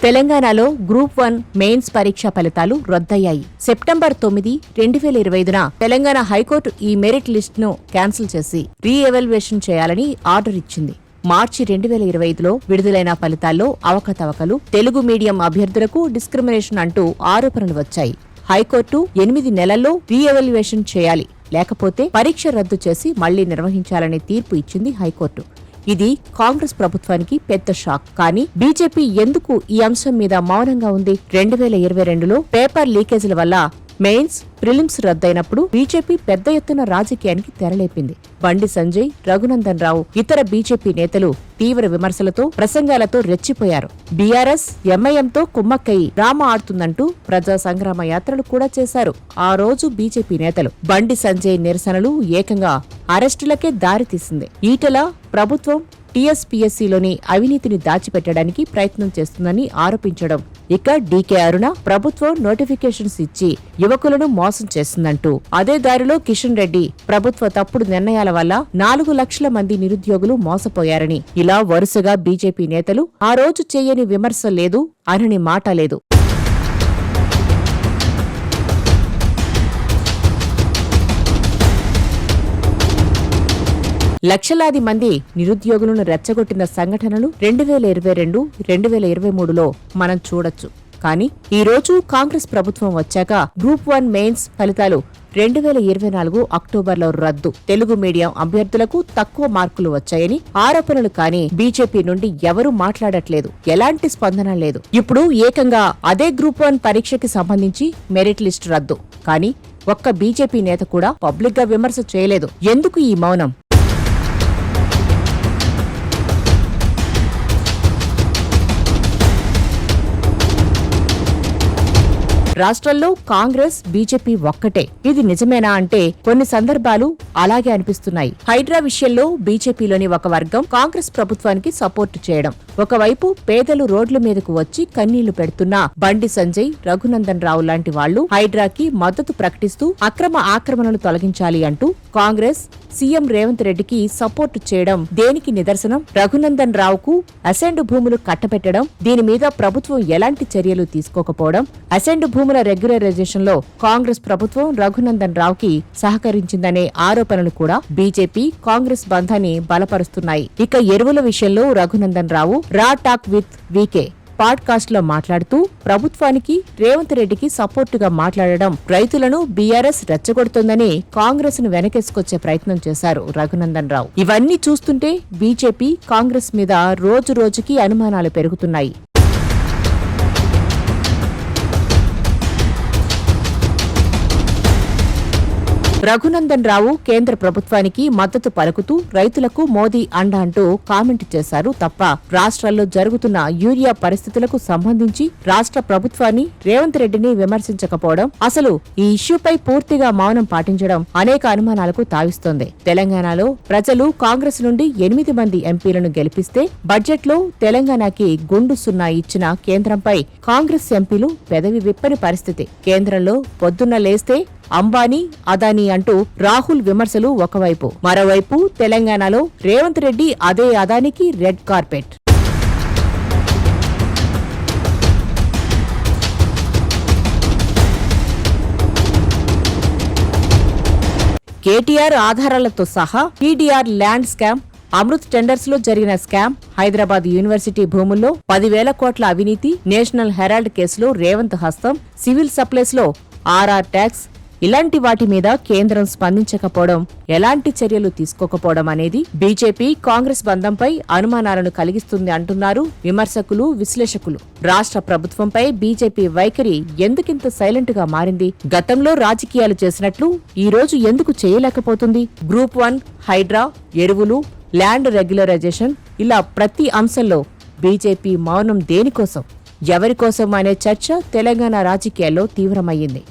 తెలంగాణలో group 1 mains పరీక్ష ఫలితాలు రద్దయ్యాయి. సెప్టెంబర్ 9, 2025న తెలంగాణ హైకోర్టు ఈ మెరిట్ లిస్టును క్యాన్సిల్ చేసి రీఎవాల్యుయేషన్ చేయాలని ఆర్డర్ ఇచ్చింది. మార్చి 2025లో విడుదలైన ఫలితాల్లో అవకతవకలు, తెలుగు మీడియం అభ్యర్థులకు డిస్క్రిమినేషన్ అంటూ ఆరోపణలు వచ్చాయి. హైకోర్టు 8 నెలల్లో రీఎవాల్యుయేషన్ చేయాలి, లేకపోతే పరీక్ష రద్దు చేసి మళ్లీ నిర్వహించాలనే తీర్పు ఇచ్చింది హైకోర్టు. ఇది కాంగ్రెస్ ప్రభుత్వానికి పెద్ద షాక్. కానీ బీజేపీ ఎందుకు ఈ అంశం మీద మౌనంగా ఉంది? 2022లో పేపర్ లీకేజీల వల్ల మెయిన్స్, ప్రిలిమ్స్ రద్దయినప్పుడు బీజేపీ పెద్ద ఎత్తున రాజకీయానికి తెరలేపింది. బండి సంజయ్, రఘునందన్ రావు, ఇతర బీజేపీ నేతలు తీవ్ర విమర్శలతో, ప్రసంగాలతో రెచ్చిపోయారు. బీఆర్ఎస్, ఎంఐఎంతో కుమ్మక్కయి డ్రామా ఆడుతుందంటూ ప్రజా సంగ్రామ యాత్రలు కూడా చేశారు. ఆ రోజు బీజేపీ నేతలు బండి సంజయ్ నిరసనలు ఏకంగా అరెస్టులకే దారితీసింది. ఈటల ప్రభుత్వం టీఎస్పీఎస్సీలోని అవినీతిని దాచిపెట్టడానికి ప్రయత్నం చేస్తుందని ఆరోపించడం, ఇక డీకే అరుణ ప్రభుత్వం నోటిఫికేషన్స్ ఇచ్చి యువకులను మోసం చేస్తుందంటూ, అదే దారిలో కిషన్ రెడ్డి ప్రభుత్వ తప్పుడు నిర్ణయాల వల్ల 4 లక్షల మంది నిరుద్యోగులు మోసపోయారని, ఇలా వరుసగా బీజేపీ నేతలు ఆ రోజు చేయని విమర్శ లేదు, అనని మాట లేదు. లక్షలాది మంది నిరుద్యోగులను రెచ్చగొట్టిన సంఘటనలు 2022, 2023లో మనం చూడొచ్చు. కానీ ఈ రోజు కాంగ్రెస్ ప్రభుత్వం వచ్చాక గ్రూప్ 1 మెయిన్స్ ఫలితాలు 2024 అక్టోబర్లో రద్దు, తెలుగు మీడియం అభ్యర్థులకు తక్కువ మార్కులు వచ్చాయని ఆరోపణలు. కానీ బీజేపీ నుండి ఎవరూ మాట్లాడట్లేదు, ఎలాంటి స్పందన లేదు. ఇప్పుడు ఏకంగా అదే గ్రూప్ 1 పరీక్షకి సంబంధించి మెరిట్ లిస్ట్ రద్దు. కానీ ఒక్క బీజేపీ నేత కూడా పబ్లిక్ గా విమర్శ చేయలేదు. ఎందుకు ఈ మౌనం? రాష్ట్రంలో కాంగ్రెస్, బీజేపీ ఒక్కటే. ఇది నిజమేనా అంటే కొన్ని సందర్భాలు అలాగే అనిపిస్తున్నాయి. హైడ్రా విషయంలో బీజేపీలోని ఒక వర్గం కాంగ్రెస్ ప్రభుత్వానికి సపోర్టు చేయడం, ఒకవైపు పేదలు రోడ్ల మీదకు వచ్చి కన్నీళ్లు పెడుతున్నా బండి సంజయ్, రఘునందన్ రావు లాంటి వాళ్లు హైడ్రాకి మద్దతు ప్రకటిస్తూ అక్రమ ఆక్రమణలు తొలగించాలి అంటూ కాంగ్రెస్, సీఎం రేవంత్ రెడ్డికి సపోర్టు చేయడం దేనికి నిదర్శనం? రఘునందన్ రావుకు అసెండ్ భూములు కట్టబెట్టడం, దీని మీద ప్రభుత్వం ఎలాంటి చర్యలు తీసుకోకపోవడం, అసెండ్ భూముల రెగ్యులరైజేషన్ లో కాంగ్రెస్ ప్రభుత్వం రఘునందన్ రావుకి సహకరించిందనే ఆరోపణలు కూడా బీజేపీ, కాంగ్రెస్ బంధాన్ని బలపరుస్తున్నాయి. ఇక ఎరువుల విషయంలో రఘునందన్ రావు రా టాక్ విత్ వీకే పాడ్కాస్ట్ లో మాట్లాడుతూ ప్రభుత్వానికి, రేవంత్ రెడ్డికి సపోర్టుగా మాట్లాడడం రైతులను బీఆర్ఎస్ రెచ్చగొడుతోందని కాంగ్రెస్ ను వెనకేసుకొచ్చే ప్రయత్నం చేశారు రఘునందన్ రావు. ఇవన్నీ చూస్తుంటే బీజేపీ, కాంగ్రెస్ మీద రోజు రోజుకి అనుమానాలు పెరుగుతున్నాయి. రఘునందన్ రావు కేంద్ర ప్రభుత్వానికి మద్దతు పలుకుతూ రైతులకు మోదీ అండ అంటూ కామెంట్ చేశారు తప్ప, రాష్ట్రాల్లో జరుగుతున్న యూరియా పరిస్థితులకు సంబంధించి రాష్ట్ర ప్రభుత్వాన్ని, రేవంత్ రెడ్డిని విమర్శించకపోవడం, అసలు ఈ ఇష్యూపై పూర్తిగా మౌనం పాటించడం అనేక అనుమానాలకు తావిస్తోంది. తెలంగాణలో ప్రజలు కాంగ్రెస్ నుండి 8 మంది ఎంపీలను గెలిపిస్తే బడ్జెట్లో తెలంగాణకి గుండు సున్నా ఇచ్చిన కేంద్రంపై కాంగ్రెస్ ఎంపీలు పెదవి విప్పని పరిస్థితి. కేంద్రంలో పొద్దున్న లేస్తే అంబానీ, అదానీ అంటూ రాహుల్ విమర్శలు ఒకవైపు, మరోవైపు తెలంగాణలో రేవంత్ రెడ్డి అదే అదానికి రెడ్ కార్పెట్. కేటీఆర్ ఆధారాలతో సహా TDR land scam, Amrit tenders లో జరిగిన స్కామ్, హైదరాబాద్ యూనివర్సిటీ భూముల్లో 10,000 కోట్ల అవినీతి, నేషనల్ హెరాల్డ్ కేసులో రేవంత్ హస్తం, సివిల్ సప్లైస్ లో ఆర్ఆర్ ట్యాక్స్, ఇలాంటి వాటి మీద కేంద్రం స్పందించకపోవడం, ఎలాంటి చర్యలు తీసుకోకపోవడం అనేది బీజేపీ, కాంగ్రెస్ బంధంపై అనుమానాలను కలిగిస్తుంది అంటున్నారు విమర్శకులు, విశ్లేషకులు. రాష్ట్ర ప్రభుత్వంపై బీజేపీ వైఖరి ఎందుకింత సైలెంట్ గా మారింది? గతంలో రాజకీయాలు చేసినట్లు ఈ రోజు ఎందుకు చేయలేకపోతుంది? గ్రూప్ 1, హైడ్రా, ఎరువులు, ల్యాండ్ రెగ్యులరైజేషన్, ఇలా ప్రతి అంశంలో బీజేపీ మౌనం దేనికోసం, ఎవరికోసం అనే చర్చ తెలంగాణ రాజకీయాల్లో తీవ్రమయ్యింది.